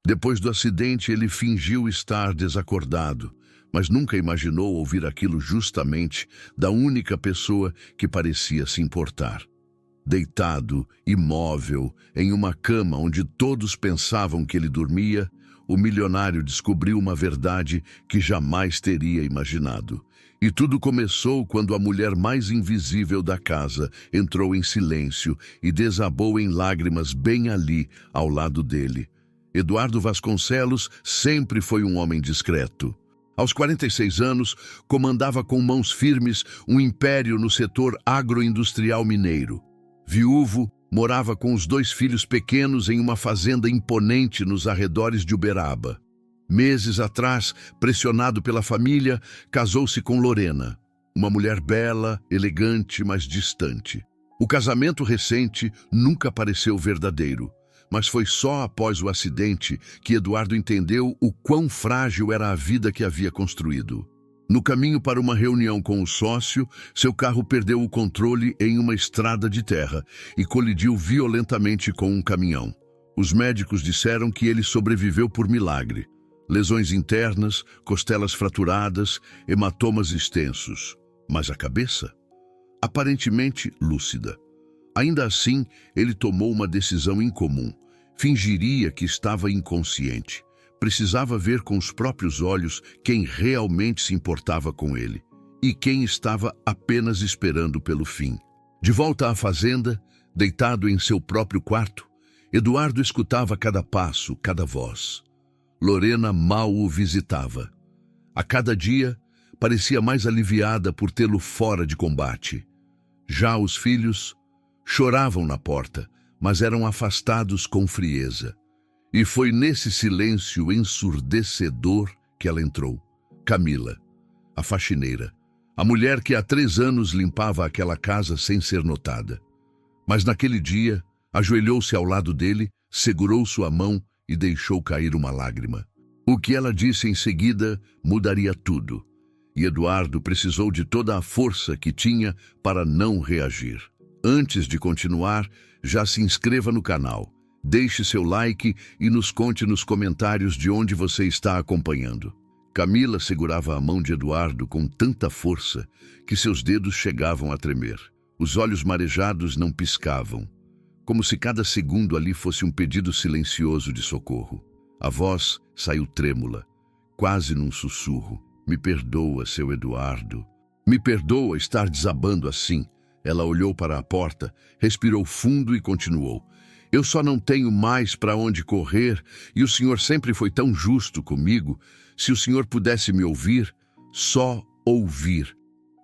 Depois do acidente, ele fingiu estar desacordado, mas nunca imaginou ouvir aquilo justamente da única pessoa que parecia se importar. Deitado, imóvel, em uma cama onde todos pensavam que ele dormia, o milionário descobriu uma verdade que jamais teria imaginado. E tudo começou quando a mulher mais invisível da casa entrou em silêncio e desabou em lágrimas bem ali, ao lado dele. Eduardo Vasconcelos sempre foi um homem discreto. Aos 46 anos, comandava com mãos firmes um império no setor agroindustrial mineiro. Viúvo, morava com os 2 filhos pequenos em uma fazenda imponente nos arredores de Uberaba. Meses atrás, pressionado pela família, casou-se com Lorena, uma mulher bela, elegante, mas distante. O casamento recente nunca pareceu verdadeiro, mas foi só após o acidente que Eduardo entendeu o quão frágil era a vida que havia construído. No caminho para uma reunião com o sócio, seu carro perdeu o controle em uma estrada de terra e colidiu violentamente com um caminhão. Os médicos disseram que ele sobreviveu por milagre. Lesões internas, costelas fraturadas, hematomas extensos. Mas a cabeça? Aparentemente lúcida. Ainda assim, ele tomou uma decisão incomum. Fingiria que estava inconsciente. Precisava ver com os próprios olhos quem realmente se importava com ele e quem estava apenas esperando pelo fim. De volta à fazenda, deitado em seu próprio quarto, Eduardo escutava cada passo, cada voz. Lorena mal o visitava. A cada dia, parecia mais aliviada por tê-lo fora de combate. Já os filhos choravam na porta, mas eram afastados com frieza. E foi nesse silêncio ensurdecedor que ela entrou. Camila, a faxineira, a mulher que há 3 anos limpava aquela casa sem ser notada. Mas naquele dia, ajoelhou-se ao lado dele, segurou sua mão e deixou cair uma lágrima. O que ela disse em seguida mudaria tudo. E Eduardo precisou de toda a força que tinha para não reagir. Antes de continuar, já se inscreva no canal. Deixe seu like e nos conte nos comentários de onde você está acompanhando. Camila segurava a mão de Eduardo com tanta força que seus dedos chegavam a tremer. Os olhos marejados não piscavam, como se cada segundo ali fosse um pedido silencioso de socorro. A voz saiu trêmula, quase num sussurro. Me perdoa, seu Eduardo. Me perdoa estar desabando assim. Ela olhou para a porta, respirou fundo e continuou. Eu só não tenho mais para onde correr e o senhor sempre foi tão justo comigo. Se o senhor pudesse me ouvir, só ouvir.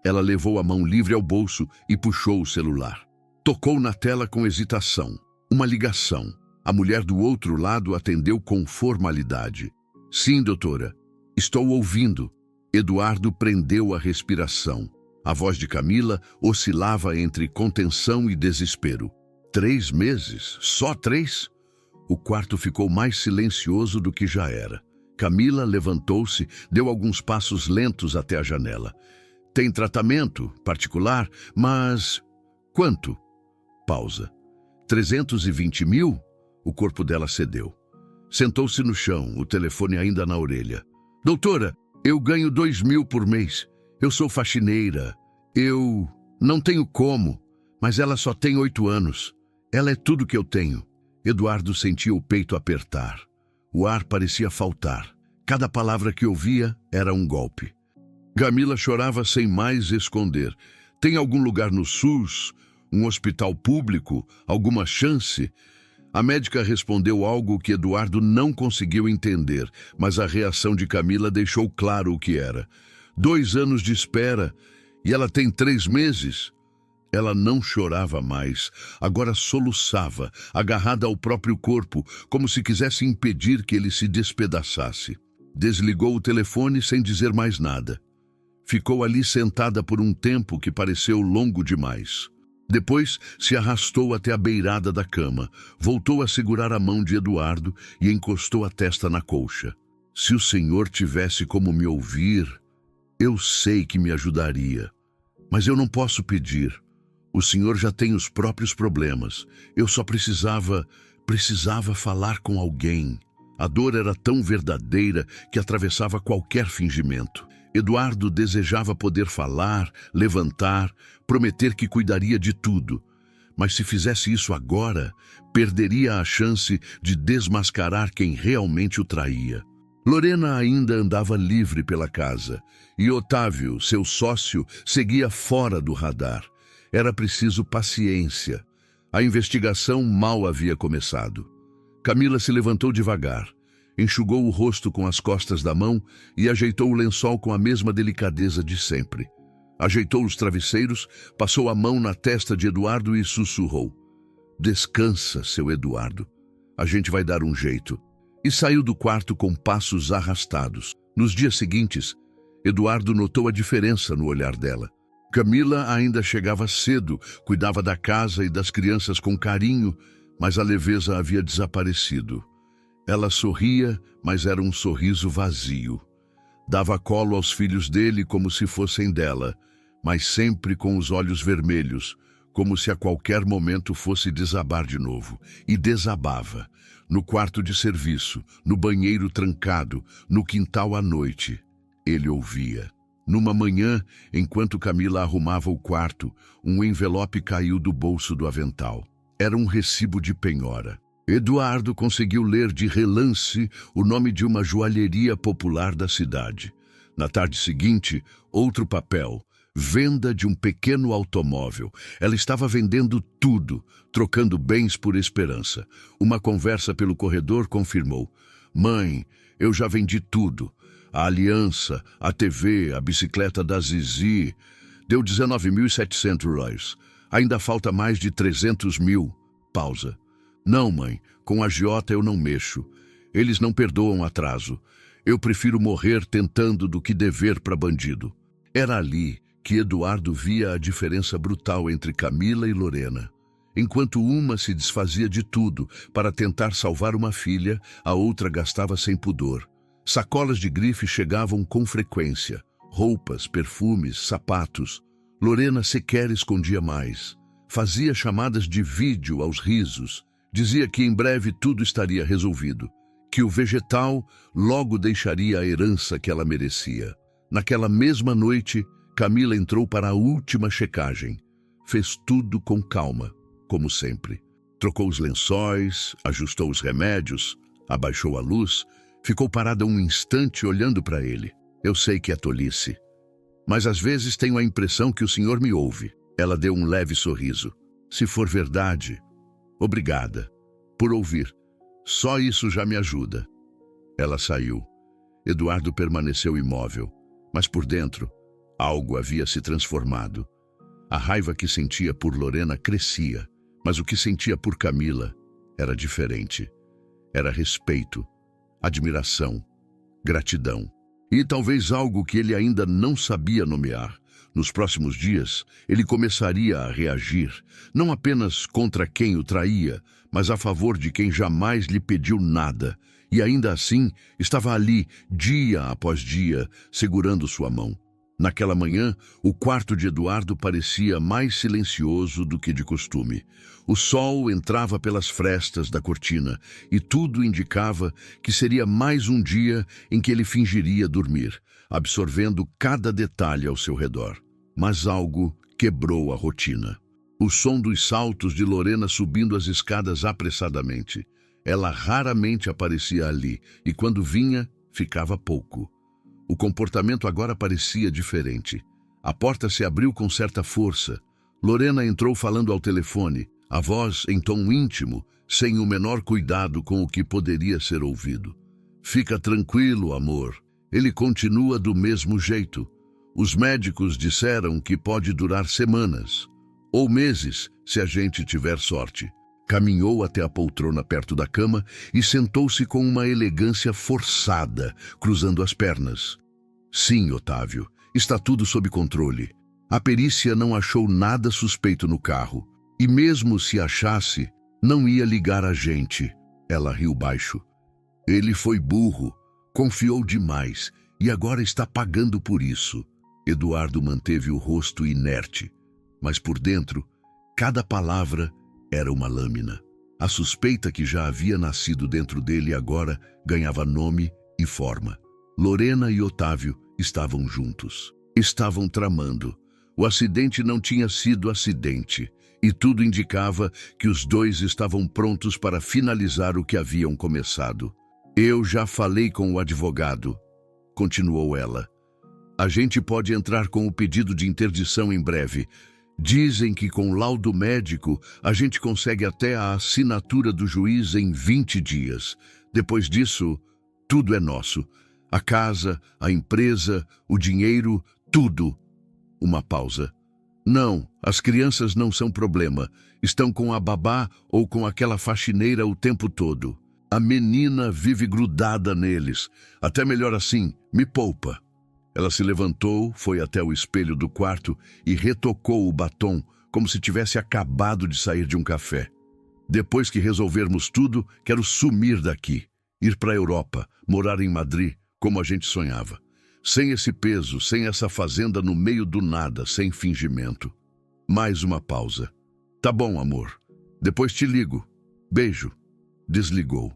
Ela levou a mão livre ao bolso e puxou o celular. Tocou na tela com hesitação. Uma ligação. A mulher do outro lado atendeu com formalidade. Sim, doutora. Estou ouvindo. Eduardo prendeu a respiração. A voz de Camila oscilava entre contenção e desespero. 3 meses? Só 3? O quarto ficou mais silencioso do que já era. Camila levantou-se, deu alguns passos lentos até a janela. Tem tratamento particular, mas... Quanto? Pausa. 320 mil? O corpo dela cedeu. Sentou-se no chão, o telefone ainda na orelha. Doutora, eu ganho 2 mil por mês. Eu sou faxineira. Eu não tenho como, mas ela só tem 8 anos. Ela é tudo que eu tenho. Eduardo sentia o peito apertar. O ar parecia faltar. Cada palavra que ouvia era um golpe. Camila chorava sem mais esconder. Tem algum lugar no SUS? Um hospital público? Alguma chance? A médica respondeu algo que Eduardo não conseguiu entender, mas a reação de Camila deixou claro o que era. 2 anos de espera e ela tem 3 meses. Ela não chorava mais, agora soluçava, agarrada ao próprio corpo, como se quisesse impedir que ele se despedaçasse. Desligou o telefone sem dizer mais nada. Ficou ali sentada por um tempo que pareceu longo demais. Depois se arrastou até a beirada da cama, voltou a segurar a mão de Eduardo e encostou a testa na colcha. Se o senhor tivesse como me ouvir, eu sei que me ajudaria. Mas eu não posso pedir. O senhor já tem os próprios problemas. Eu só precisava falar com alguém. A dor era tão verdadeira que atravessava qualquer fingimento. Eduardo desejava poder falar, levantar, prometer que cuidaria de tudo. Mas se fizesse isso agora, perderia a chance de desmascarar quem realmente o traía. Lorena ainda andava livre pela casa, e Otávio, seu sócio, seguia fora do radar. Era preciso paciência. A investigação mal havia começado. Camila se levantou devagar, enxugou o rosto com as costas da mão e ajeitou o lençol com a mesma delicadeza de sempre. Ajeitou os travesseiros, passou a mão na testa de Eduardo e sussurrou: "Descansa, seu Eduardo. A gente vai dar um jeito." E saiu do quarto com passos arrastados. Nos dias seguintes, Eduardo notou a diferença no olhar dela. Camila ainda chegava cedo, cuidava da casa e das crianças com carinho, mas a leveza havia desaparecido. Ela sorria, mas era um sorriso vazio. Dava colo aos filhos dele como se fossem dela, mas sempre com os olhos vermelhos, como se a qualquer momento fosse desabar de novo. E desabava. No quarto de serviço, no banheiro trancado, no quintal à noite. Ele ouvia. Numa manhã, enquanto Camila arrumava o quarto, um envelope caiu do bolso do avental. Era um recibo de penhora. Eduardo conseguiu ler de relance o nome de uma joalheria popular da cidade. Na tarde seguinte, outro papel. Venda de um pequeno automóvel. Ela estava vendendo tudo, trocando bens por esperança. Uma conversa pelo corredor confirmou: "Mãe, eu já vendi tudo. A aliança, a TV, a bicicleta da Zizi. Deu R$19.700. Ainda falta mais de 300 mil. Pausa. "Não, mãe, com a agiota eu não mexo. Eles não perdoam atraso. Eu prefiro morrer tentando do que dever para bandido." Era ali que Eduardo via a diferença brutal entre Camila e Lorena. Enquanto uma se desfazia de tudo para tentar salvar uma filha, a outra gastava sem pudor. Sacolas de grife chegavam com frequência. Roupas, perfumes, sapatos. Lorena sequer escondia mais. Fazia chamadas de vídeo aos risos. Dizia que em breve tudo estaria resolvido. Que o vegetal logo deixaria a herança que ela merecia. Naquela mesma noite, Camila entrou para a última checagem. Fez tudo com calma, como sempre. Trocou os lençóis, ajustou os remédios, abaixou a luz, ficou parada um instante olhando para ele. "Eu sei que é tolice, mas às vezes tenho a impressão que o senhor me ouve." Ela deu um leve sorriso. "Se for verdade, obrigada por ouvir. Só isso já me ajuda." Ela saiu. Eduardo permaneceu imóvel, mas por dentro, algo havia se transformado. A raiva que sentia por Lorena crescia, mas o que sentia por Camila era diferente. Era respeito, admiração, gratidão. E talvez algo que ele ainda não sabia nomear. Nos próximos dias, ele começaria a reagir, não apenas contra quem o traía, mas a favor de quem jamais lhe pediu nada, e ainda assim estava ali, dia após dia, segurando sua mão. Naquela manhã, o quarto de Eduardo parecia mais silencioso do que de costume. O sol entrava pelas frestas da cortina e tudo indicava que seria mais um dia em que ele fingiria dormir, absorvendo cada detalhe ao seu redor. Mas algo quebrou a rotina. O som dos saltos de Lorena subindo as escadas apressadamente. Ela raramente aparecia ali e quando vinha, ficava pouco. O comportamento agora parecia diferente. A porta se abriu com certa força. Lorena entrou falando ao telefone, a voz em tom íntimo, sem o menor cuidado com o que poderia ser ouvido. "Fica tranquilo, amor. Ele continua do mesmo jeito. Os médicos disseram que pode durar semanas, ou meses, se a gente tiver sorte." Caminhou até a poltrona perto da cama e sentou-se com uma elegância forçada, cruzando as pernas. "Sim, Otávio, está tudo sob controle. A perícia não achou nada suspeito no carro. E mesmo se achasse, não ia ligar a gente." Ela riu baixo. "Ele foi burro, confiou demais e agora está pagando por isso." Eduardo manteve o rosto inerte, mas por dentro, cada palavra era uma lâmina. A suspeita que já havia nascido dentro dele agora ganhava nome e forma. Lorena e Otávio estavam juntos. Estavam tramando. O acidente não tinha sido acidente, e tudo indicava que os dois estavam prontos para finalizar o que haviam começado. Eu já falei com o advogado, continuou ela. A gente pode entrar com o pedido de interdição em breve. Dizem que com laudo médico a gente consegue até a assinatura do juiz em 20 dias. Depois disso, tudo é nosso. A casa, a empresa, o dinheiro, tudo. Uma pausa. Não, as crianças não são problema. Estão com a babá ou com aquela faxineira o tempo todo. A menina vive grudada neles. Até melhor assim, me poupa. Ela se levantou, foi até o espelho do quarto e retocou o batom como se tivesse acabado de sair de um café. Depois que resolvermos tudo, quero sumir daqui. Ir para a Europa, morar em Madrid, como a gente sonhava. Sem esse peso, sem essa fazenda no meio do nada, sem fingimento. Mais uma pausa. Tá bom, amor. Depois te ligo. Beijo. Desligou.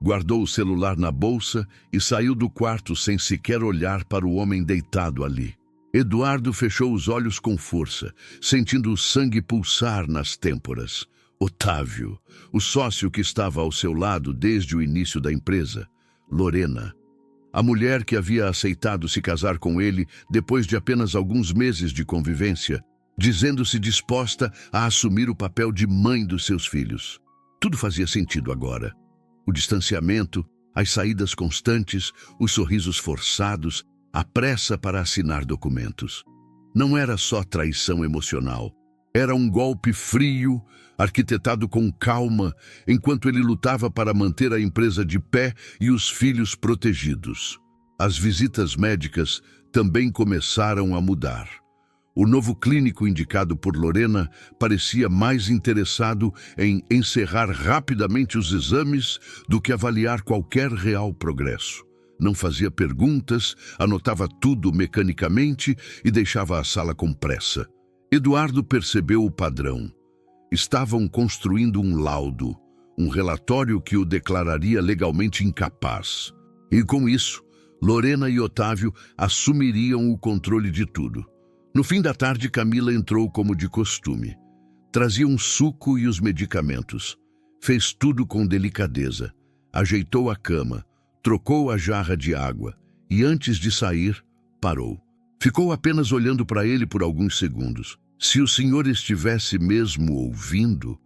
Guardou o celular na bolsa e saiu do quarto sem sequer olhar para o homem deitado ali. Eduardo fechou os olhos com força, sentindo o sangue pulsar nas têmporas. Otávio, o sócio que estava ao seu lado desde o início da empresa. Lorena, a mulher que havia aceitado se casar com ele depois de apenas alguns meses de convivência, dizendo-se disposta a assumir o papel de mãe dos seus filhos. Tudo fazia sentido agora. O distanciamento, as saídas constantes, os sorrisos forçados, a pressa para assinar documentos. Não era só traição emocional. Era um golpe frio, arquitetado com calma, enquanto ele lutava para manter a empresa de pé e os filhos protegidos. As visitas médicas também começaram a mudar. O novo clínico indicado por Lorena parecia mais interessado em encerrar rapidamente os exames do que avaliar qualquer real progresso. Não fazia perguntas, anotava tudo mecanicamente e deixava a sala com pressa. Eduardo percebeu o padrão. Estavam construindo um laudo, um relatório que o declararia legalmente incapaz. E com isso, Lorena e Otávio assumiriam o controle de tudo. No fim da tarde, Camila entrou como de costume. Trazia um suco e os medicamentos. Fez tudo com delicadeza. Ajeitou a cama, trocou a jarra de água e, antes de sair, parou. Ficou apenas olhando para ele por alguns segundos. Se o senhor estivesse mesmo ouvindo,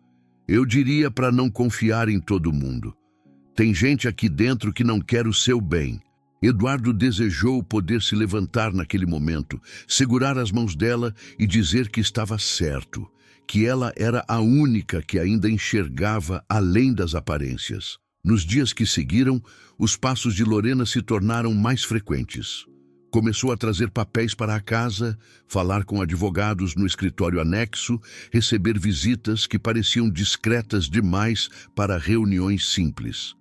eu diria para não confiar em todo mundo. Tem gente aqui dentro que não quer o seu bem. Eduardo desejou poder se levantar naquele momento, segurar as mãos dela e dizer que estava certo, que ela era a única que ainda enxergava além das aparências. Nos dias que seguiram, os passos de Lorena se tornaram mais frequentes. Começou a trazer papéis para a casa, falar com advogados no escritório anexo, receber visitas que pareciam discretas demais para reuniões simples.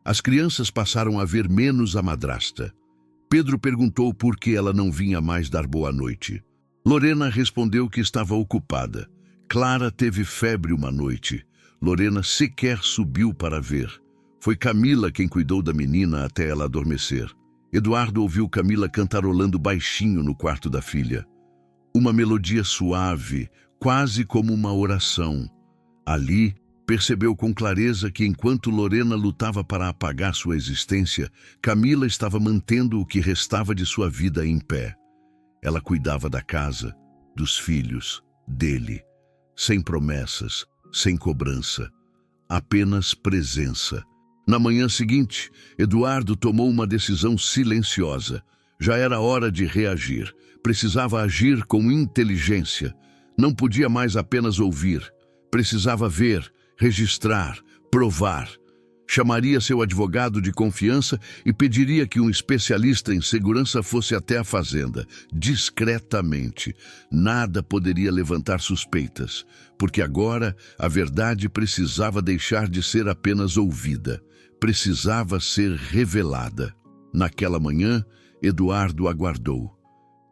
As crianças passaram a ver menos a madrasta. Pedro perguntou por que ela não vinha mais dar boa noite. Lorena respondeu que estava ocupada. Clara teve febre uma noite. Lorena sequer subiu para ver. Foi Camila quem cuidou da menina até ela adormecer. Eduardo ouviu Camila cantarolando baixinho no quarto da filha. Uma melodia suave, quase como uma oração. Ali, percebeu com clareza que enquanto Lorena lutava para apagar sua existência, Camila estava mantendo o que restava de sua vida em pé. Ela cuidava da casa, dos filhos, dele, sem promessas, sem cobrança, apenas presença. Na manhã seguinte, Eduardo tomou uma decisão silenciosa. Já era hora de reagir. Precisava agir com inteligência. Não podia mais apenas ouvir. Precisava ver, registrar, provar. Chamaria seu advogado de confiança e pediria que um especialista em segurança fosse até a fazenda, discretamente. Nada poderia levantar suspeitas, porque agora a verdade precisava deixar de ser apenas ouvida. Precisava ser revelada. Naquela manhã, Eduardo aguardou.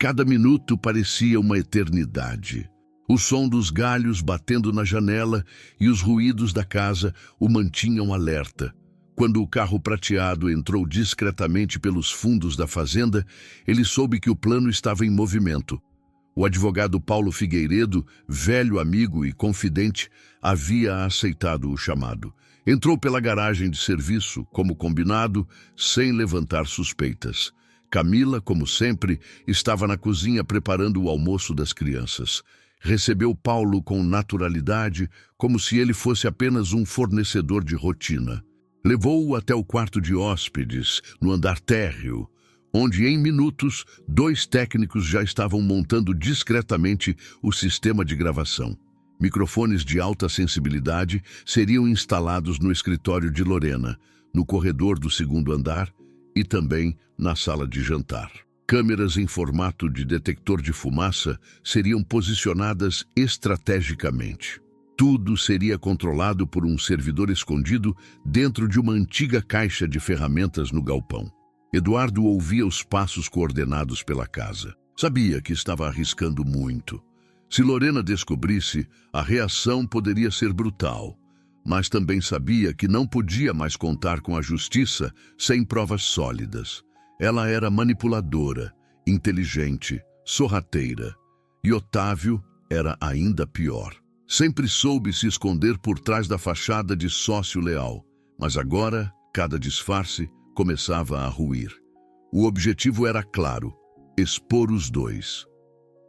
Cada minuto parecia uma eternidade. O som dos galhos batendo na janela e os ruídos da casa o mantinham alerta. Quando o carro prateado entrou discretamente pelos fundos da fazenda, ele soube que o plano estava em movimento. O advogado Paulo Figueiredo, velho amigo e confidente, havia aceitado o chamado. Entrou pela garagem de serviço, como combinado, sem levantar suspeitas. Camila, como sempre, estava na cozinha preparando o almoço das crianças. Recebeu Paulo com naturalidade, como se ele fosse apenas um fornecedor de rotina. Levou-o até o quarto de hóspedes, no andar térreo, onde em minutos 2 técnicos já estavam montando discretamente o sistema de gravação. Microfones de alta sensibilidade seriam instalados no escritório de Lorena, no corredor do 2º andar e também na sala de jantar. Câmeras em formato de detector de fumaça seriam posicionadas estrategicamente. Tudo seria controlado por um servidor escondido dentro de uma antiga caixa de ferramentas no galpão. Eduardo ouvia os passos coordenados pela casa. Sabia que estava arriscando muito. Se Lorena descobrisse, a reação poderia ser brutal. Mas também sabia que não podia mais contar com a justiça sem provas sólidas. Ela era manipuladora, inteligente, sorrateira. E Otávio era ainda pior. Sempre soube se esconder por trás da fachada de sócio leal, mas agora, cada disfarce começava a ruir. O objetivo era claro: expor os 2.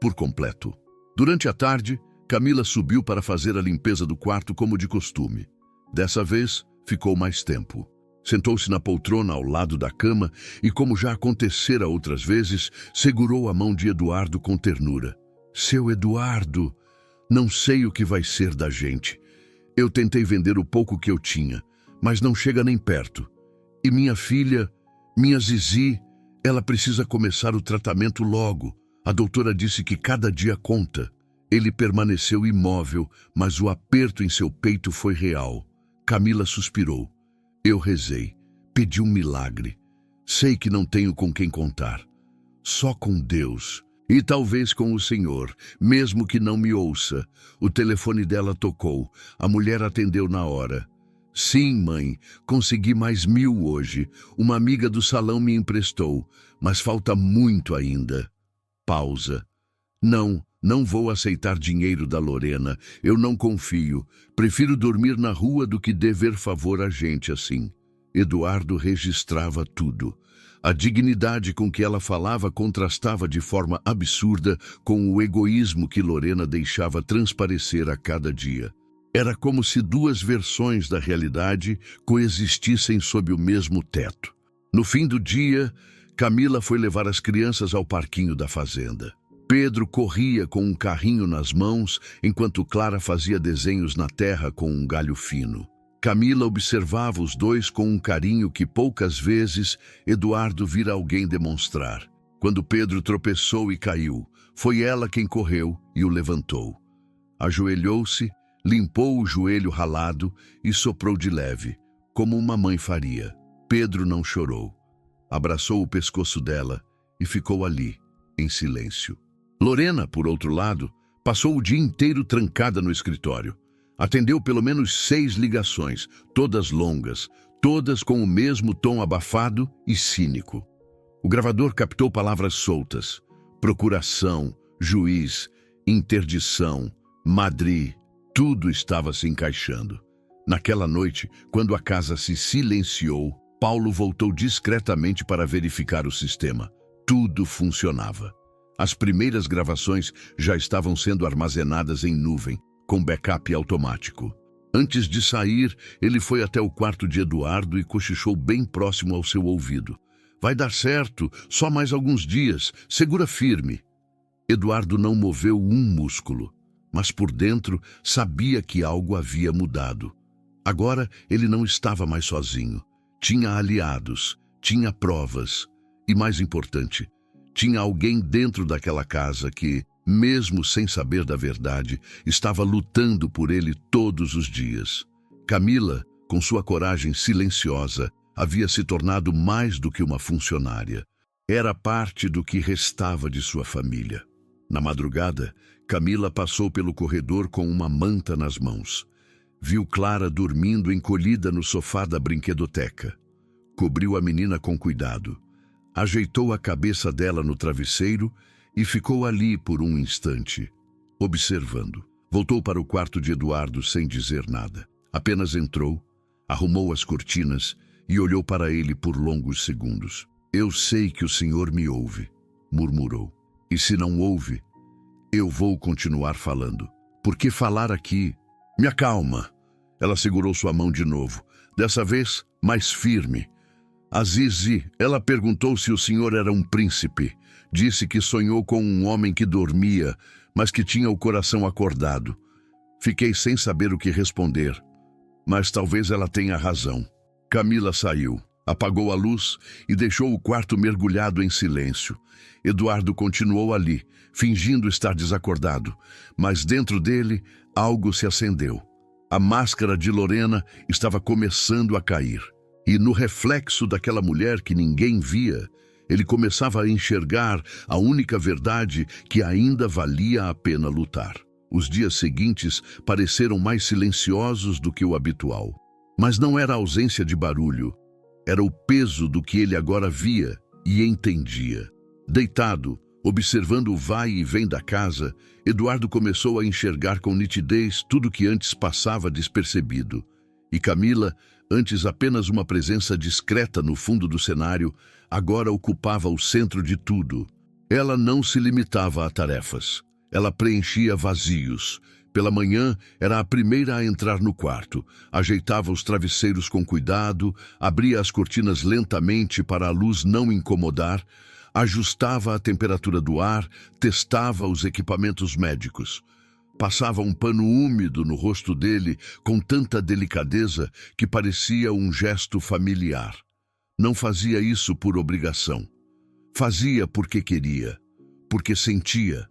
Por completo. Durante a tarde, Camila subiu para fazer a limpeza do quarto como de costume. Dessa vez, ficou mais tempo. Sentou-se na poltrona ao lado da cama e, como já acontecera outras vezes, segurou a mão de Eduardo com ternura. Seu Eduardo, não sei o que vai ser da gente. Eu tentei vender o pouco que eu tinha, mas não chega nem perto. E minha filha, minha Zizi, ela precisa começar o tratamento logo. A doutora disse que cada dia conta. Ele permaneceu imóvel, mas o aperto em seu peito foi real. Camila suspirou. Eu rezei, pedi um milagre. Sei que não tenho com quem contar. Só com Deus. E talvez com o Senhor, mesmo que não me ouça. O telefone dela tocou. A mulher atendeu na hora. Sim, mãe, consegui mais 1000 hoje. Uma amiga do salão me emprestou, mas falta muito ainda. Pausa. Não vou aceitar dinheiro da Lorena. Eu não confio. Prefiro dormir na rua do que dever favor a gente assim. Eduardo registrava tudo. A dignidade com que ela falava contrastava de forma absurda com o egoísmo que Lorena deixava transparecer a cada dia. Era como se 2 versões da realidade coexistissem sob o mesmo teto. No fim do dia, Camila foi levar as crianças ao parquinho da fazenda. Pedro corria com um carrinho nas mãos, enquanto Clara fazia desenhos na terra com um galho fino. Camila observava os 2 com um carinho que poucas vezes Eduardo vira alguém demonstrar. Quando Pedro tropeçou e caiu, foi ela quem correu e o levantou. Ajoelhou-se, limpou o joelho ralado e soprou de leve, como uma mãe faria. Pedro não chorou. Abraçou o pescoço dela e ficou ali, em silêncio. Lorena, por outro lado, passou o dia inteiro trancada no escritório. Atendeu pelo menos 6 ligações, todas longas, todas com o mesmo tom abafado e cínico. O gravador captou palavras soltas: procuração, juiz, interdição, Madrid. Tudo estava se encaixando. Naquela noite, quando a casa se silenciou, Paulo voltou discretamente para verificar o sistema. Tudo funcionava. As primeiras gravações já estavam sendo armazenadas em nuvem, com backup automático. Antes de sair, ele foi até o quarto de Eduardo e cochichou bem próximo ao seu ouvido. Vai dar certo, só mais alguns dias, segura firme. Eduardo não moveu um músculo, mas por dentro sabia que algo havia mudado. Agora ele não estava mais sozinho. Tinha aliados, tinha provas e, mais importante, tinha alguém dentro daquela casa que, mesmo sem saber da verdade, estava lutando por ele todos os dias. Camila, com sua coragem silenciosa, havia se tornado mais do que uma funcionária. Era parte do que restava de sua família. Na madrugada, Camila passou pelo corredor com uma manta nas mãos. Viu Clara dormindo encolhida no sofá da brinquedoteca. Cobriu a menina com cuidado. Ajeitou a cabeça dela no travesseiro e ficou ali por um instante, observando. Voltou para o quarto de Eduardo sem dizer nada. Apenas entrou, arrumou as cortinas e olhou para ele por longos segundos. Eu sei que o senhor me ouve, murmurou. E se não ouve, eu vou continuar falando. Por que falar aqui? Me acalma. Ela segurou sua mão de novo, dessa vez mais firme. Azizi, ela perguntou se o senhor era um príncipe. Disse que sonhou com um homem que dormia, mas que tinha o coração acordado. Fiquei sem saber o que responder, mas talvez ela tenha razão. Camila saiu, apagou a luz e deixou o quarto mergulhado em silêncio. Eduardo continuou ali, fingindo estar desacordado, mas dentro dele algo se acendeu. A máscara de Lorena estava começando a cair. E no reflexo daquela mulher que ninguém via, ele começava a enxergar a única verdade que ainda valia a pena lutar. Os dias seguintes pareceram mais silenciosos do que o habitual. Mas não era a ausência de barulho, era o peso do que ele agora via e entendia. Deitado, observando o vai e vem da casa, Eduardo começou a enxergar com nitidez tudo que antes passava despercebido. E Camila, antes apenas uma presença discreta no fundo do cenário, agora ocupava o centro de tudo. Ela não se limitava a tarefas. Ela preenchia vazios. Pela manhã, era a primeira a entrar no quarto. Ajeitava os travesseiros com cuidado, abria as cortinas lentamente para a luz não incomodar, ajustava a temperatura do ar, testava os equipamentos médicos. Passava um pano úmido no rosto dele com tanta delicadeza que parecia um gesto familiar. Não fazia isso por obrigação. Fazia porque queria, porque sentia.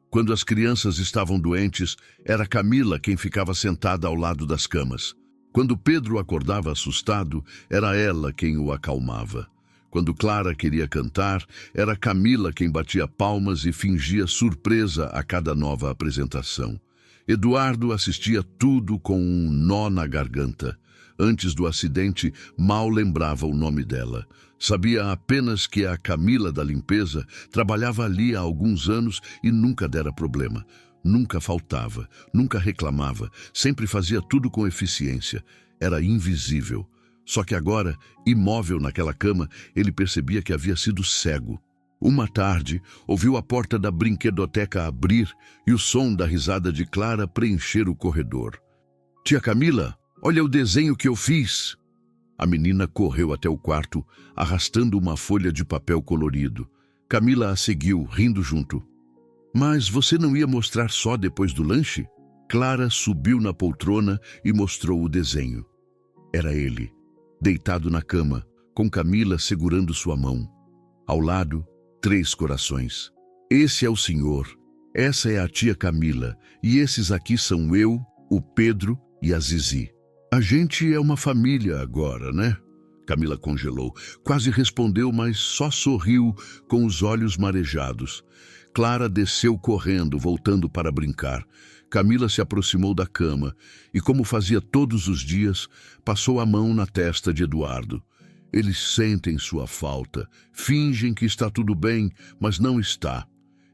Quando as crianças estavam doentes, era Camila quem ficava sentada ao lado das camas. Quando Pedro acordava assustado, era ela quem o acalmava. Quando Clara queria cantar, era Camila quem batia palmas e fingia surpresa a cada nova apresentação. Eduardo assistia tudo com um nó na garganta. Antes do acidente, mal lembrava o nome dela. Sabia apenas que a Camila da limpeza trabalhava ali há alguns anos e nunca dera problema. Nunca faltava, nunca reclamava, sempre fazia tudo com eficiência. Era invisível. Só que agora, imóvel naquela cama, ele percebia que havia sido cego. Uma tarde, ouviu a porta da brinquedoteca abrir e o som da risada de Clara preencher o corredor. "Tia Camila, olha o desenho que eu fiz!" A menina correu até o quarto, arrastando uma folha de papel colorido. Camila a seguiu, rindo junto. "Mas você não ia mostrar só depois do lanche?" Clara subiu na poltrona e mostrou o desenho. Era ele, deitado na cama, com Camila segurando sua mão. Ao lado, 3 corações. "Esse é o senhor, essa é a tia Camila, e esses aqui são eu, o Pedro e a Zizi. A gente é uma família agora, né?" Camila congelou, quase respondeu, mas só sorriu com os olhos marejados. Clara desceu correndo, voltando para brincar. Camila se aproximou da cama e, como fazia todos os dias, passou a mão na testa de Eduardo. Eles sentem sua falta, fingem que está tudo bem, mas não está.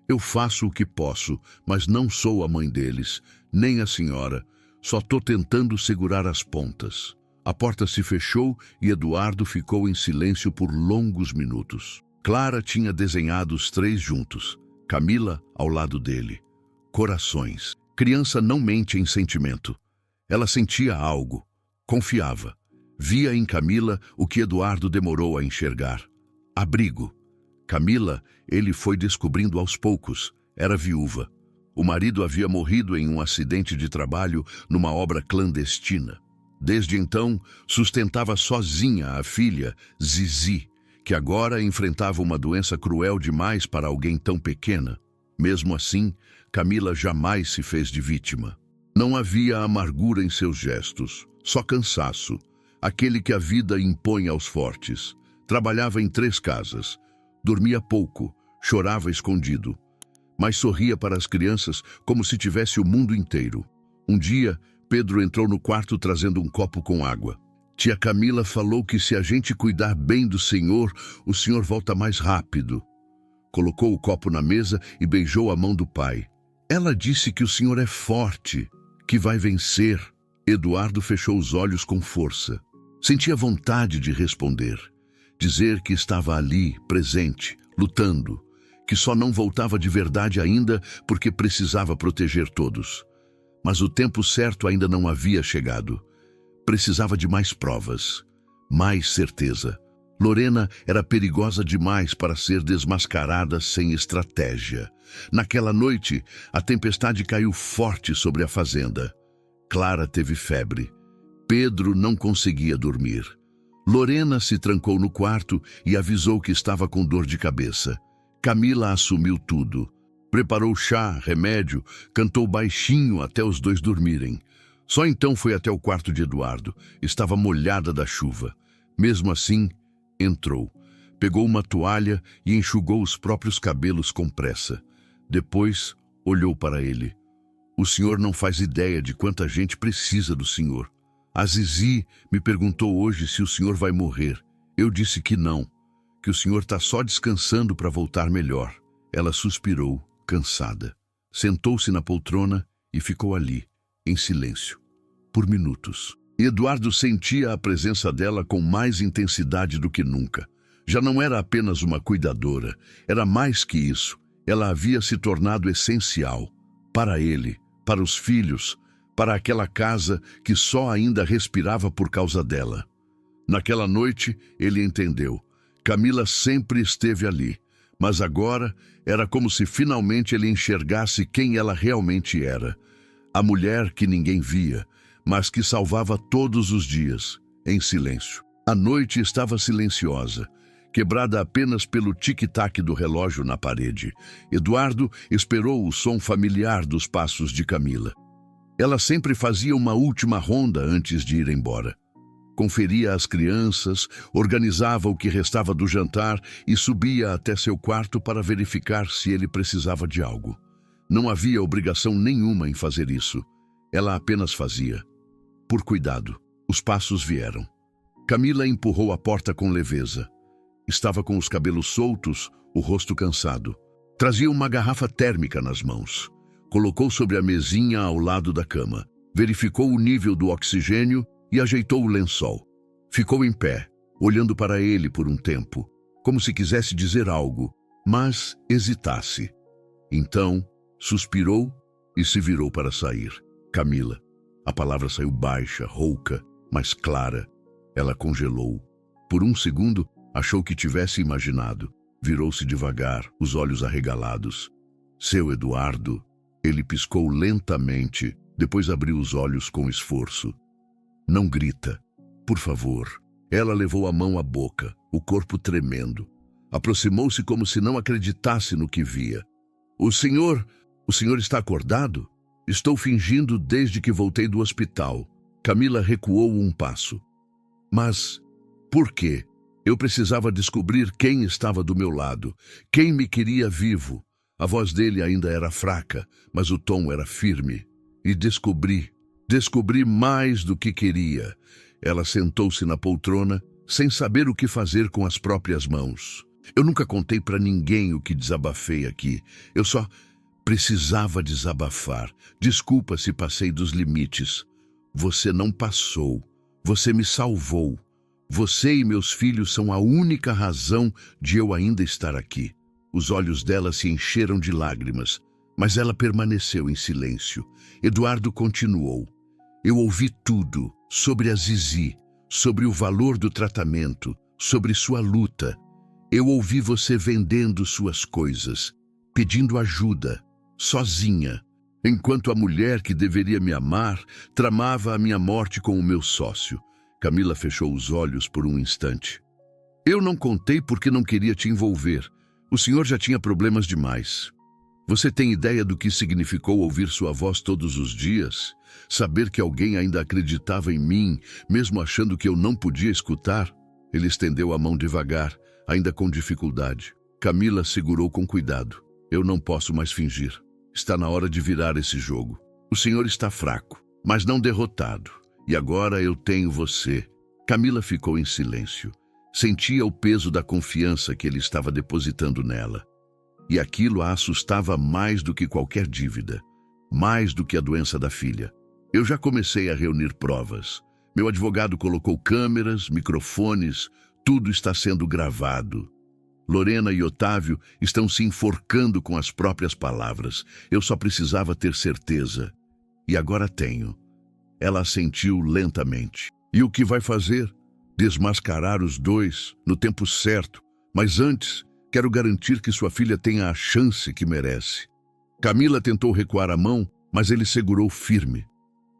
Eu faço o que posso, mas não sou a mãe deles, nem a senhora. Só estou tentando segurar as pontas. A porta se fechou e Eduardo ficou em silêncio por longos minutos. Clara tinha desenhado os 3 juntos, Camila ao lado dele. Corações. Criança não mente em sentimento. Ela sentia algo, confiava. Via em Camila o que Eduardo demorou a enxergar. Abrigo. Camila, ele foi descobrindo aos poucos, era viúva. O marido havia morrido em um acidente de trabalho numa obra clandestina. Desde então, sustentava sozinha a filha, Zizi, que agora enfrentava uma doença cruel demais para alguém tão pequena. Mesmo assim, Camila jamais se fez de vítima. Não havia amargura em seus gestos, só cansaço, aquele que a vida impõe aos fortes. Trabalhava em 3 casas, dormia pouco, chorava escondido. mas sorria para as crianças como se tivesse o mundo inteiro. Um dia, Pedro entrou no quarto trazendo um copo com água. Tia Camila falou que se a gente cuidar bem do Senhor, o Senhor volta mais rápido. Colocou o copo na mesa e beijou a mão do pai. Ela disse que o Senhor é forte, que vai vencer. Eduardo fechou os olhos com força. Sentia vontade de responder, dizer que estava ali, presente, lutando, que só não voltava de verdade ainda porque precisava proteger todos. Mas o tempo certo ainda não havia chegado. Precisava de mais provas, mais certeza. Lorena era perigosa demais para ser desmascarada sem estratégia. Naquela noite, a tempestade caiu forte sobre a fazenda. Clara teve febre. Pedro não conseguia dormir. Lorena se trancou no quarto e avisou que estava com dor de cabeça. Camila assumiu tudo. Preparou chá, remédio, cantou baixinho até os dois dormirem. Só então foi até o quarto de Eduardo. Estava molhada da chuva. Mesmo assim, entrou. Pegou uma toalha e enxugou os próprios cabelos com pressa. Depois, olhou para ele. O senhor não faz ideia de quanta gente precisa do senhor. A Zizi me perguntou hoje se o senhor vai morrer. Eu disse que não, que o senhor está só descansando para voltar melhor. Ela suspirou, cansada. Sentou-se na poltrona e ficou ali, em silêncio, por minutos. Eduardo sentia a presença dela com mais intensidade do que nunca. Já não era apenas uma cuidadora, era mais que isso. Ela havia se tornado essencial para ele, para os filhos, para aquela casa que só ainda respirava por causa dela. Naquela noite, ele entendeu. Camila sempre esteve ali, mas agora era como se finalmente ele enxergasse quem ela realmente era. A mulher que ninguém via, mas que salvava todos os dias, em silêncio. A noite estava silenciosa, quebrada apenas pelo tic-tac do relógio na parede. Eduardo esperou o som familiar dos passos de Camila. Ela sempre fazia uma última ronda antes de ir embora. Conferia as crianças, organizava o que restava do jantar e subia até seu quarto para verificar se ele precisava de algo. Não havia obrigação nenhuma em fazer isso. Ela apenas fazia. Por cuidado, os passos vieram. Camila empurrou a porta com leveza. Estava com os cabelos soltos, o rosto cansado. Trazia uma garrafa térmica nas mãos. Colocou sobre a mesinha ao lado da cama. Verificou o nível do oxigênio e ajeitou o lençol. Ficou em pé, olhando para ele por um tempo, como se quisesse dizer algo, mas hesitasse. Então, suspirou e se virou para sair. Camila. A palavra saiu baixa, rouca, mas clara. Ela congelou. Por um segundo, achou que tivesse imaginado. Virou-se devagar, os olhos arregalados. Seu Eduardo. Ele piscou lentamente, depois abriu os olhos com esforço. Não grita, por favor. Ela levou a mão à boca, o corpo tremendo. Aproximou-se como se não acreditasse no que via. O senhor está acordado? Estou fingindo desde que voltei do hospital. Camila recuou um passo. Mas, por quê? Eu precisava descobrir quem estava do meu lado, quem me queria vivo. A voz dele ainda era fraca, mas o tom era firme. E descobri mais do que queria. Ela sentou-se na poltrona, sem saber o que fazer com as próprias mãos. Eu nunca contei para ninguém o que desabafei aqui. Eu só precisava desabafar. Desculpa se passei dos limites. Você não passou. Você me salvou. Você e meus filhos são a única razão de eu ainda estar aqui. Os olhos dela se encheram de lágrimas, mas ela permaneceu em silêncio. Eduardo continuou. Eu ouvi tudo sobre a Zizi, sobre o valor do tratamento, sobre sua luta. Eu ouvi você vendendo suas coisas, pedindo ajuda, sozinha, enquanto a mulher que deveria me amar tramava a minha morte com o meu sócio. Camila fechou os olhos por um instante. Eu não contei porque não queria te envolver. O senhor já tinha problemas demais. Você tem ideia do que significou ouvir sua voz todos os dias? Saber que alguém ainda acreditava em mim, mesmo achando que eu não podia escutar? Ele estendeu a mão devagar, ainda com dificuldade. Camila segurou com cuidado. Eu não posso mais fingir. Está na hora de virar esse jogo. O senhor está fraco, mas não derrotado. E agora eu tenho você. Camila ficou em silêncio. Sentia o peso da confiança que ele estava depositando nela. E aquilo a assustava mais do que qualquer dívida, mais do que a doença da filha. Eu já comecei a reunir provas. Meu advogado colocou câmeras, microfones, tudo está sendo gravado. Lorena e Otávio estão se enforcando com as próprias palavras. Eu só precisava ter certeza. E agora tenho. Ela assentiu lentamente. E o que vai fazer? Desmascarar os dois no tempo certo. Mas antes, quero garantir que sua filha tenha a chance que merece. Camila tentou recuar a mão, mas ele segurou firme.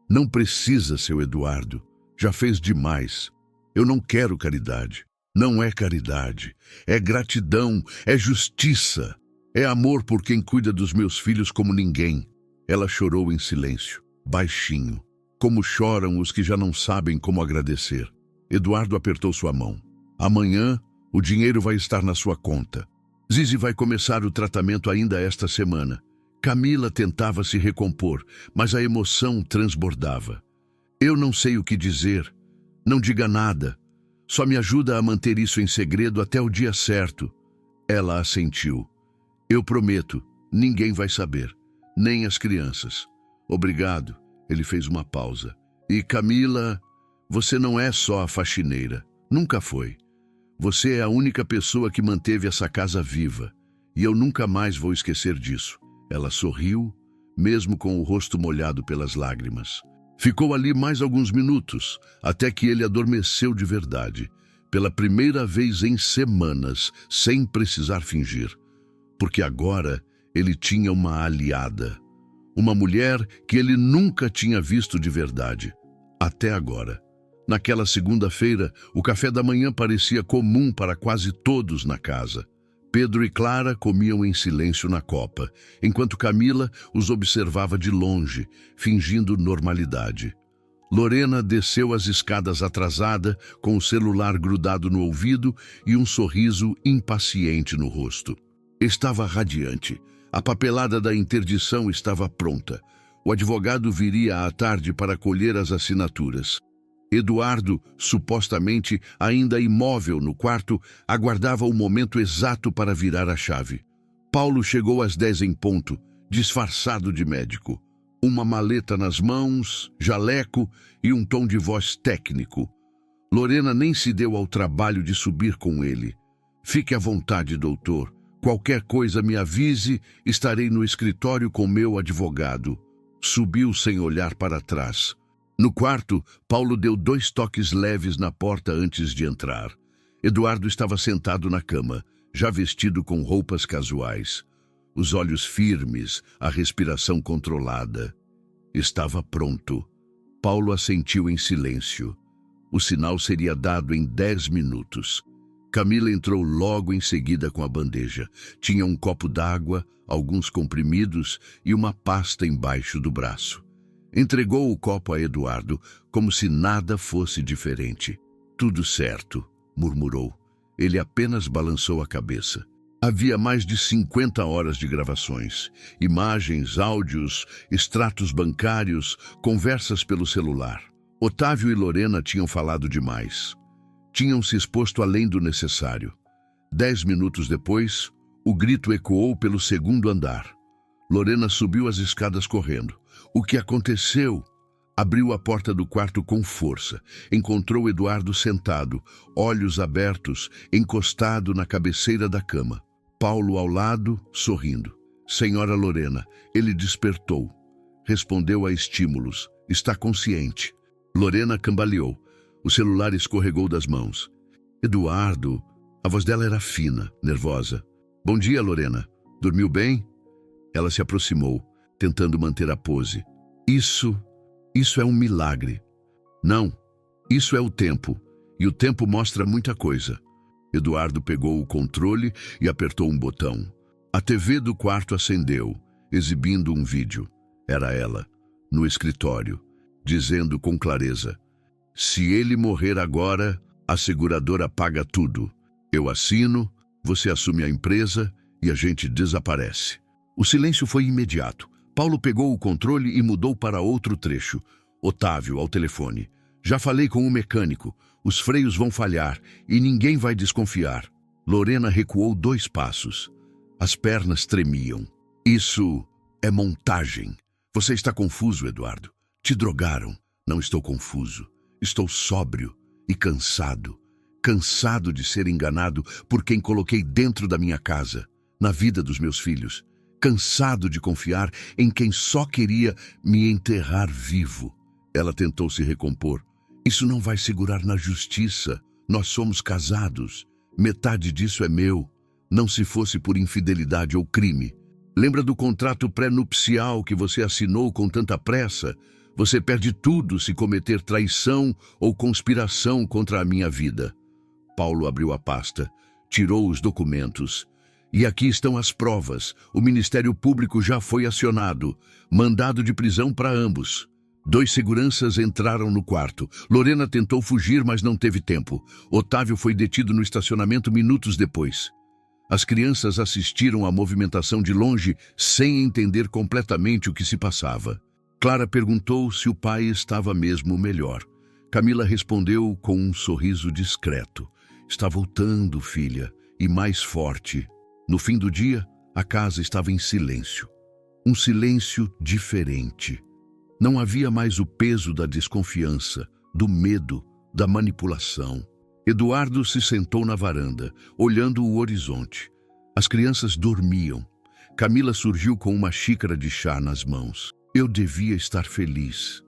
Não precisa, seu Eduardo. Já fez demais. Eu não quero caridade. Não é caridade. É gratidão, é justiça. É amor por quem cuida dos meus filhos como ninguém. Ela chorou em silêncio, baixinho. Como choram os que já não sabem como agradecer. Eduardo apertou sua mão. Amanhã, o dinheiro vai estar na sua conta. Zizi vai começar o tratamento ainda esta semana. Camila tentava se recompor, mas a emoção transbordava. Eu não sei o que dizer. Não diga nada. Só me ajuda a manter isso em segredo até o dia certo. Ela assentiu. Eu prometo, ninguém vai saber. Nem as crianças. Obrigado. Ele fez uma pausa. E Camila, você não é só a faxineira. Nunca foi. Você é a única pessoa que manteve essa casa viva. E eu nunca mais vou esquecer disso. Ela sorriu, mesmo com o rosto molhado pelas lágrimas. Ficou ali mais alguns minutos, até que ele adormeceu de verdade. Pela primeira vez em semanas, sem precisar fingir. Porque agora ele tinha uma aliada. Uma mulher que ele nunca tinha visto de verdade. Até agora. Naquela segunda-feira, o café da manhã parecia comum para quase todos na casa. Pedro e Clara comiam em silêncio na copa, enquanto Camila os observava de longe, fingindo normalidade. Lorena desceu as escadas atrasada, com o celular grudado no ouvido e um sorriso impaciente no rosto. Estava radiante. A papelada da interdição estava pronta. O advogado viria à tarde para colher as assinaturas. Eduardo, supostamente ainda imóvel no quarto, aguardava o momento exato para virar a chave. Paulo chegou às 10 em ponto, disfarçado de médico. Uma maleta nas mãos, jaleco e um tom de voz técnico. Lorena nem se deu ao trabalho de subir com ele. Fique à vontade, doutor. Qualquer coisa me avise, estarei no escritório com meu advogado. Subiu sem olhar para trás. No quarto, Paulo deu 2 toques leves na porta antes de entrar. Eduardo estava sentado na cama, já vestido com roupas casuais. Os olhos firmes, a respiração controlada. Estava pronto. Paulo assentiu em silêncio. O sinal seria dado em 10 minutos. Camila entrou logo em seguida com a bandeja. Tinha um copo d'água, alguns comprimidos e uma pasta embaixo do braço. Entregou o copo a Eduardo, como se nada fosse diferente. Tudo certo, murmurou. Ele apenas balançou a cabeça. Havia mais de 50 horas de gravações. Imagens, áudios, extratos bancários, conversas pelo celular. Otávio e Lorena tinham falado demais. Tinham se exposto além do necessário. 10 minutos depois, o grito ecoou pelo 2º andar. Lorena subiu as escadas correndo. O que aconteceu? Abriu a porta do quarto com força. Encontrou Eduardo sentado, olhos abertos, encostado na cabeceira da cama. Paulo ao lado, sorrindo. Senhora Lorena, ele despertou. Respondeu a estímulos. Está consciente. Lorena cambaleou. O celular escorregou das mãos. Eduardo, a voz dela era fina, nervosa. Bom dia, Lorena. Dormiu bem? Ela se aproximou, tentando manter a pose. Isso é um milagre. Não, isso é o tempo. E o tempo mostra muita coisa. Eduardo pegou o controle e apertou um botão. A TV do quarto acendeu, exibindo um vídeo. Era ela, no escritório, dizendo com clareza: se ele morrer agora, a seguradora paga tudo. Eu assino, você assume a empresa e a gente desaparece. O silêncio foi imediato. Paulo pegou o controle e mudou para outro trecho. Otávio, ao telefone. Já falei com o mecânico. Os freios vão falhar e ninguém vai desconfiar. Lorena recuou 2 passos. As pernas tremiam. Isso é montagem. Você está confuso, Eduardo. Te drogaram. Não estou confuso. Estou sóbrio e cansado. Cansado de ser enganado por quem coloquei dentro da minha casa, na vida dos meus filhos. Cansado de confiar em quem só queria me enterrar vivo. Ela tentou se recompor. Isso não vai segurar na justiça. Nós somos casados. Metade disso é meu. Não se fosse por infidelidade ou crime. Lembra do contrato pré-nupcial que você assinou com tanta pressa? Você perde tudo se cometer traição ou conspiração contra a minha vida. Paulo abriu a pasta, tirou os documentos. E aqui estão as provas. O Ministério Público já foi acionado. Mandado de prisão para ambos. 2 seguranças entraram no quarto. Lorena tentou fugir, mas não teve tempo. Otávio foi detido no estacionamento minutos depois. As crianças assistiram à movimentação de longe, sem entender completamente o que se passava. Clara perguntou se o pai estava mesmo melhor. Camila respondeu com um sorriso discreto. Está voltando, filha, e mais forte. No fim do dia, a casa estava em silêncio. Um silêncio diferente. Não havia mais o peso da desconfiança, do medo, da manipulação. Eduardo se sentou na varanda, olhando o horizonte. As crianças dormiam. Camila surgiu com uma xícara de chá nas mãos. Eu devia estar feliz.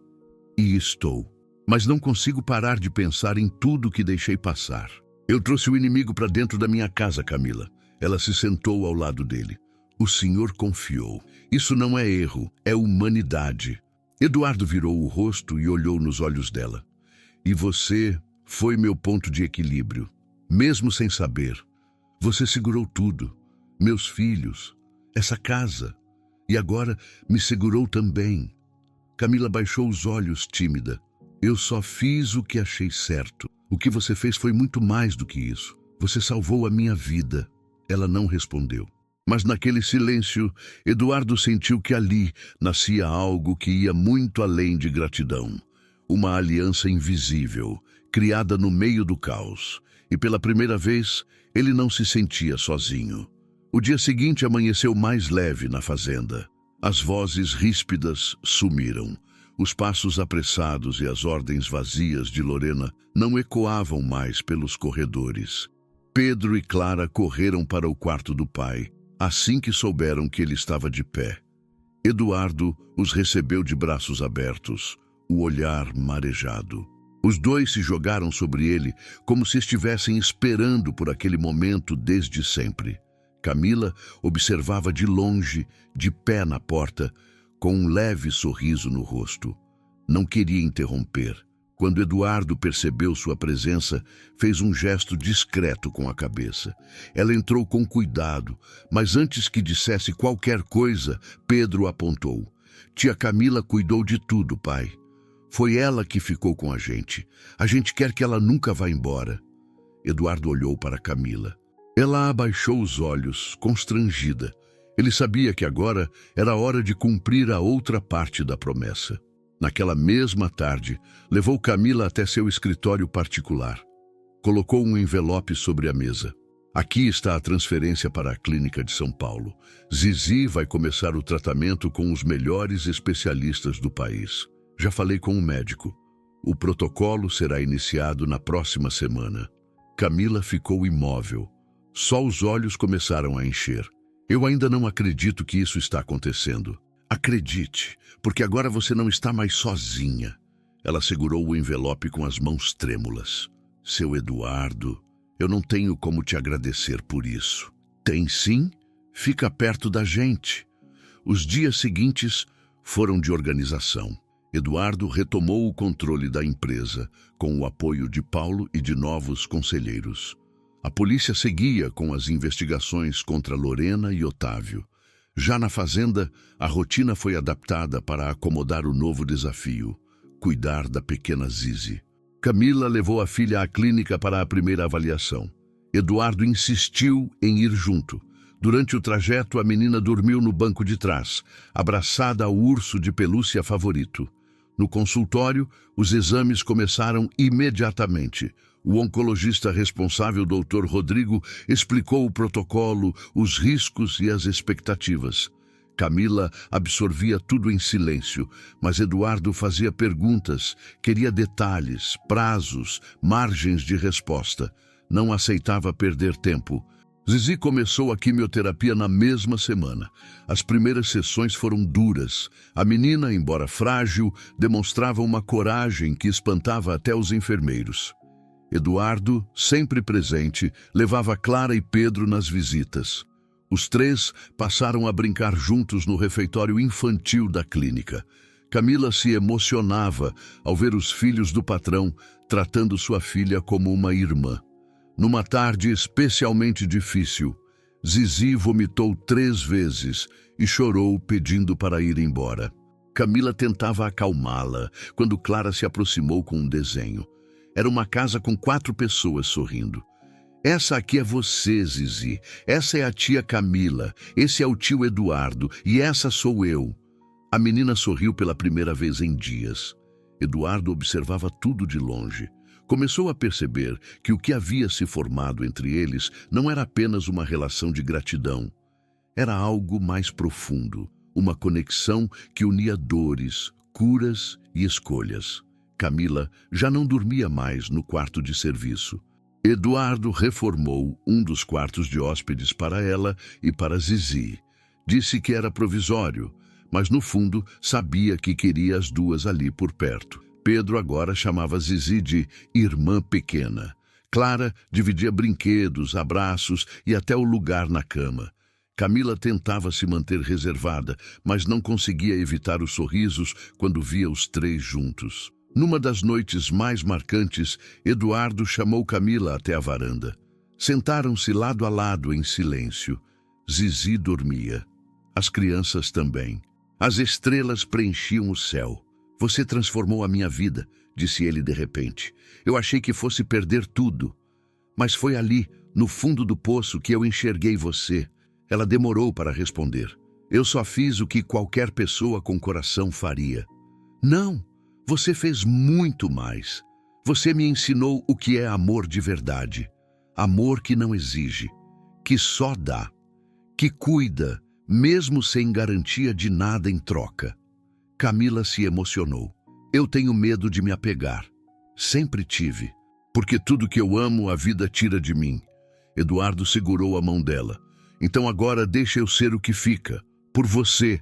E estou. Mas não consigo parar de pensar em tudo que deixei passar. Eu trouxe o inimigo para dentro da minha casa, Camila. Ela se sentou ao lado dele. O senhor confiou. Isso não é erro, é humanidade. Eduardo virou o rosto e olhou nos olhos dela. E você foi meu ponto de equilíbrio. Mesmo sem saber, você segurou tudo. Meus filhos, essa casa. E agora me segurou também. Camila baixou os olhos, tímida. Eu só fiz o que achei certo. O que você fez foi muito mais do que isso. Você salvou a minha vida. Ela não respondeu. Mas naquele silêncio, Eduardo sentiu que ali nascia algo que ia muito além de gratidão. Uma aliança invisível, criada no meio do caos. E pela primeira vez, ele não se sentia sozinho. O dia seguinte amanheceu mais leve na fazenda. As vozes ríspidas sumiram. Os passos apressados e as ordens vazias de Lorena não ecoavam mais pelos corredores. Pedro e Clara correram para o quarto do pai, assim que souberam que ele estava de pé. Eduardo os recebeu de braços abertos, o olhar marejado. Os 2 se jogaram sobre ele como se estivessem esperando por aquele momento desde sempre. Camila observava de longe, de pé na porta, com um leve sorriso no rosto. Não queria interromper. Quando Eduardo percebeu sua presença, fez um gesto discreto com a cabeça. Ela entrou com cuidado, mas antes que dissesse qualquer coisa, Pedro apontou. Tia Camila cuidou de tudo, pai. Foi ela que ficou com a gente. A gente quer que ela nunca vá embora. Eduardo olhou para Camila. Ela abaixou os olhos, constrangida. Ele sabia que agora era hora de cumprir a outra parte da promessa. Naquela mesma tarde, levou Camila até seu escritório particular. Colocou um envelope sobre a mesa. Aqui está a transferência para a clínica de São Paulo. Zizi vai começar o tratamento com os melhores especialistas do país. Já falei com o médico. O protocolo será iniciado na próxima semana. Camila ficou imóvel. Só os olhos começaram a encher. Eu ainda não acredito que isso está acontecendo. Acredite, porque agora você não está mais sozinha. Ela segurou o envelope com as mãos trêmulas. Seu Eduardo, eu não tenho como te agradecer por isso. Tem sim? Fica perto da gente. Os dias seguintes foram de organização. Eduardo retomou o controle da empresa, com o apoio de Paulo e de novos conselheiros. A polícia seguia com as investigações contra Lorena e Otávio. Já na fazenda, a rotina foi adaptada para acomodar o novo desafio, cuidar da pequena Zizi. Camila levou a filha à clínica para a primeira avaliação. Eduardo insistiu em ir junto. Durante o trajeto, a menina dormiu no banco de trás, abraçada ao urso de pelúcia favorito. No consultório, os exames começaram imediatamente. O oncologista responsável, Dr. Rodrigo, explicou o protocolo, os riscos e as expectativas. Camila absorvia tudo em silêncio, mas Eduardo fazia perguntas, queria detalhes, prazos, margens de resposta. Não aceitava perder tempo. Zizi começou a quimioterapia na mesma semana. As primeiras sessões foram duras. A menina, embora frágil, demonstrava uma coragem que espantava até os enfermeiros. Eduardo, sempre presente, levava Clara e Pedro nas visitas. Os três passaram a brincar juntos no refeitório infantil da clínica. Camila se emocionava ao ver os filhos do patrão tratando sua filha como uma irmã. Numa tarde especialmente difícil, Zizi vomitou 3 vezes e chorou pedindo para ir embora. Camila tentava acalmá-la quando Clara se aproximou com um desenho. Era uma casa com 4 pessoas sorrindo. Essa aqui é você, Zizi. Essa é a tia Camila. Esse é o tio Eduardo. E essa sou eu. A menina sorriu pela primeira vez em dias. Eduardo observava tudo de longe. Começou a perceber que o que havia se formado entre eles não era apenas uma relação de gratidão. Era algo mais profundo, uma conexão que unia dores, curas e escolhas. Camila já não dormia mais no quarto de serviço. Eduardo reformou um dos quartos de hóspedes para ela e para Zizi. Disse que era provisório, mas no fundo sabia que queria as duas ali por perto. Pedro agora chamava Zizi de irmã pequena. Clara dividia brinquedos, abraços e até o lugar na cama. Camila tentava se manter reservada, mas não conseguia evitar os sorrisos quando via os 3 juntos. Numa das noites mais marcantes, Eduardo chamou Camila até a varanda. Sentaram-se lado a lado em silêncio. Zizi dormia. As crianças também. As estrelas preenchiam o céu. Você transformou a minha vida, disse ele de repente. Eu achei que fosse perder tudo. Mas foi ali, no fundo do poço, que eu enxerguei você. Ela demorou para responder. Eu só fiz o que qualquer pessoa com coração faria. Não, você fez muito mais. Você me ensinou o que é amor de verdade. Amor que não exige, que só dá, que cuida, mesmo sem garantia de nada em troca. Camila se emocionou. Eu tenho medo de me apegar. Sempre tive. Porque tudo que eu amo, a vida tira de mim. Eduardo segurou a mão dela. Então agora deixa eu ser o que fica. Por você,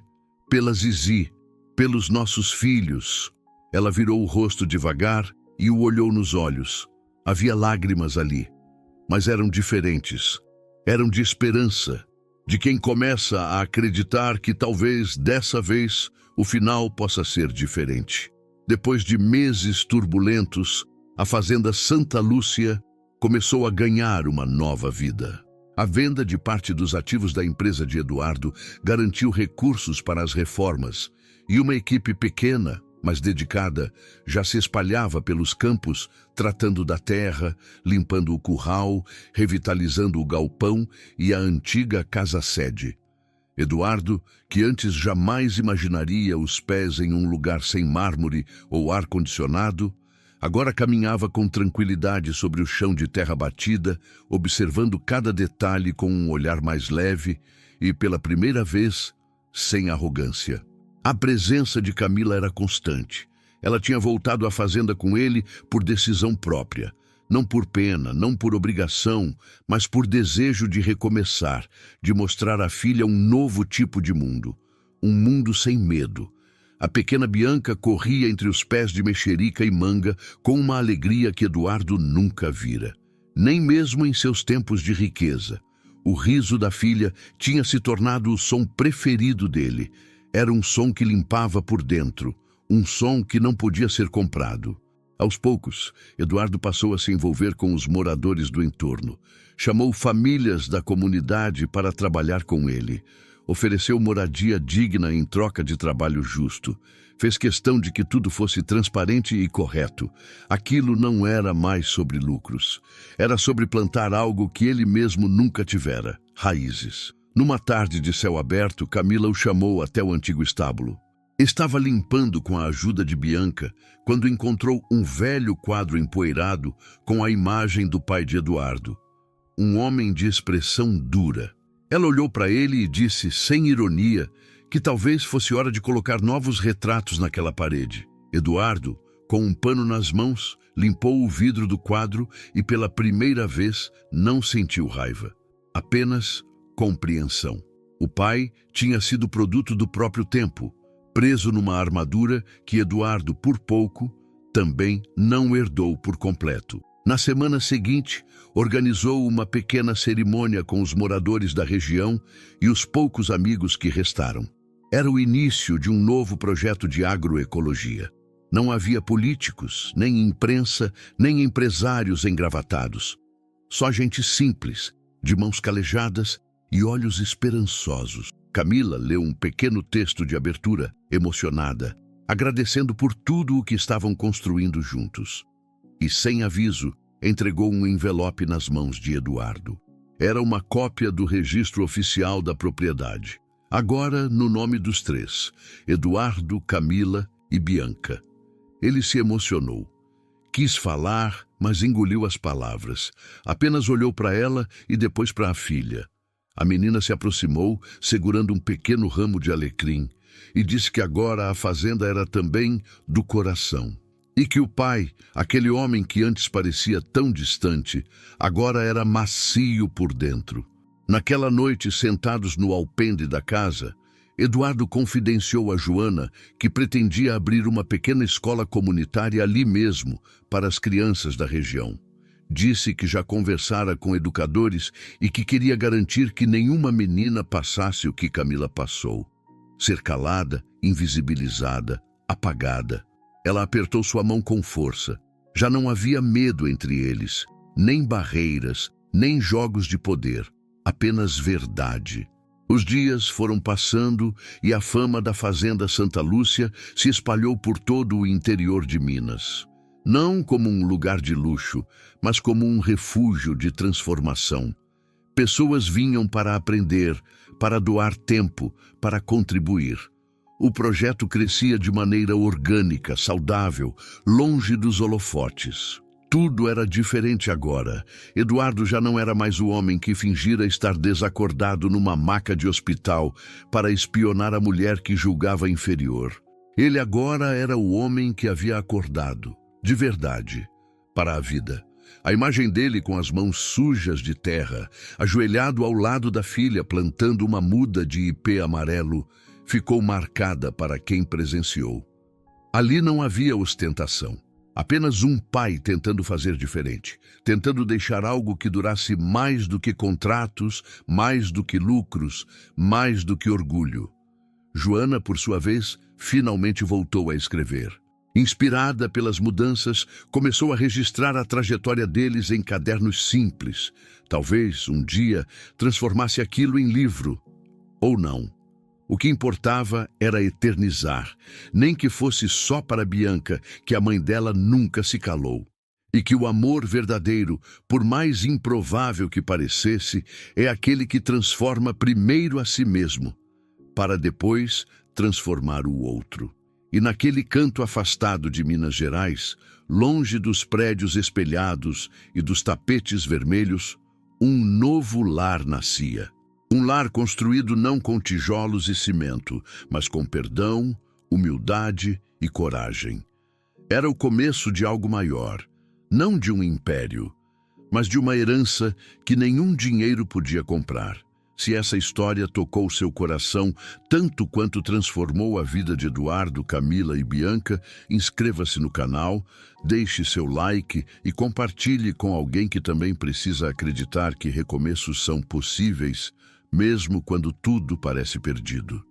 pela Zizi, pelos nossos filhos. Ela virou o rosto devagar e o olhou nos olhos. Havia lágrimas ali, mas eram diferentes. Eram de esperança, de quem começa a acreditar que talvez dessa vez o final possa ser diferente. Depois de meses turbulentos, a fazenda Santa Lúcia começou a ganhar uma nova vida. A venda de parte dos ativos da empresa de Eduardo garantiu recursos para as reformas, e uma equipe pequena, mas dedicada, já se espalhava pelos campos, tratando da terra, limpando o curral, revitalizando o galpão e a antiga casa-sede. Eduardo, que antes jamais imaginaria os pés em um lugar sem mármore ou ar-condicionado, agora caminhava com tranquilidade sobre o chão de terra batida, observando cada detalhe com um olhar mais leve e, pela primeira vez, sem arrogância. A presença de Camila era constante. Ela tinha voltado à fazenda com ele por decisão própria. Não por pena, não por obrigação, mas por desejo de recomeçar, de mostrar à filha um novo tipo de mundo. Um mundo sem medo. A pequena Bianca corria entre os pés de mexerica e manga com uma alegria que Eduardo nunca vira. Nem mesmo em seus tempos de riqueza. O riso da filha tinha se tornado o som preferido dele. Era um som que limpava por dentro, um som que não podia ser comprado. Aos poucos, Eduardo passou a se envolver com os moradores do entorno. Chamou famílias da comunidade para trabalhar com ele. Ofereceu moradia digna em troca de trabalho justo. Fez questão de que tudo fosse transparente e correto. Aquilo não era mais sobre lucros. Era sobre plantar algo que ele mesmo nunca tivera: raízes. Numa tarde de céu aberto, Camila o chamou até o antigo estábulo. Estava limpando com a ajuda de Bianca quando encontrou um velho quadro empoeirado com a imagem do pai de Eduardo, um homem de expressão dura. Ela olhou para ele e disse, sem ironia, que talvez fosse hora de colocar novos retratos naquela parede. Eduardo, com um pano nas mãos, limpou o vidro do quadro e pela primeira vez não sentiu raiva, apenas compreensão. O pai tinha sido produto do próprio tempo, preso numa armadura que Eduardo, por pouco, também não herdou por completo. Na semana seguinte, organizou uma pequena cerimônia com os moradores da região e os poucos amigos que restaram. Era o início de um novo projeto de agroecologia. Não havia políticos, nem imprensa, nem empresários engravatados. Só gente simples, de mãos calejadas e olhos esperançosos. Camila leu um pequeno texto de abertura, emocionada, agradecendo por tudo o que estavam construindo juntos. E, sem aviso, entregou um envelope nas mãos de Eduardo. Era uma cópia do registro oficial da propriedade. Agora, no nome dos três, Eduardo, Camila e Bianca. Ele se emocionou. Quis falar, mas engoliu as palavras. Apenas olhou para ela e depois para a filha. A menina se aproximou, segurando um pequeno ramo de alecrim, e disse que agora a fazenda era também do coração. E que o pai, aquele homem que antes parecia tão distante, agora era macio por dentro. Naquela noite, sentados no alpendre da casa, Eduardo confidenciou a Joana que pretendia abrir uma pequena escola comunitária ali mesmo para as crianças da região. Disse que já conversara com educadores e que queria garantir que nenhuma menina passasse o que Camila passou. Ser calada, invisibilizada, apagada. Ela apertou sua mão com força. Já não havia medo entre eles, nem barreiras, nem jogos de poder, apenas verdade. Os dias foram passando e a fama da Fazenda Santa Lúcia se espalhou por todo o interior de Minas. Não como um lugar de luxo, mas como um refúgio de transformação. Pessoas vinham para aprender, para doar tempo, para contribuir. O projeto crescia de maneira orgânica, saudável, longe dos holofotes. Tudo era diferente agora. Eduardo já não era mais o homem que fingira estar desacordado numa maca de hospital para espionar a mulher que julgava inferior. Ele agora era o homem que havia acordado, de verdade, para a vida. A imagem dele com as mãos sujas de terra, ajoelhado ao lado da filha plantando uma muda de ipê amarelo, ficou marcada para quem presenciou. Ali não havia ostentação. Apenas um pai tentando fazer diferente, tentando deixar algo que durasse mais do que contratos, mais do que lucros, mais do que orgulho. Joana, por sua vez, finalmente voltou a escrever. Inspirada pelas mudanças, começou a registrar a trajetória deles em cadernos simples. Talvez, um dia, transformasse aquilo em livro. Ou não. O que importava era eternizar, nem que fosse só para Bianca, que a mãe dela nunca se calou. E que o amor verdadeiro, por mais improvável que parecesse, é aquele que transforma primeiro a si mesmo, para depois transformar o outro. E naquele canto afastado de Minas Gerais, longe dos prédios espelhados e dos tapetes vermelhos, um novo lar nascia. Um lar construído não com tijolos e cimento, mas com perdão, humildade e coragem. Era o começo de algo maior, não de um império, mas de uma herança que nenhum dinheiro podia comprar. Se essa história tocou seu coração tanto quanto transformou a vida de Eduardo, Camila e Bianca, inscreva-se no canal, deixe seu like e compartilhe com alguém que também precisa acreditar que recomeços são possíveis, mesmo quando tudo parece perdido.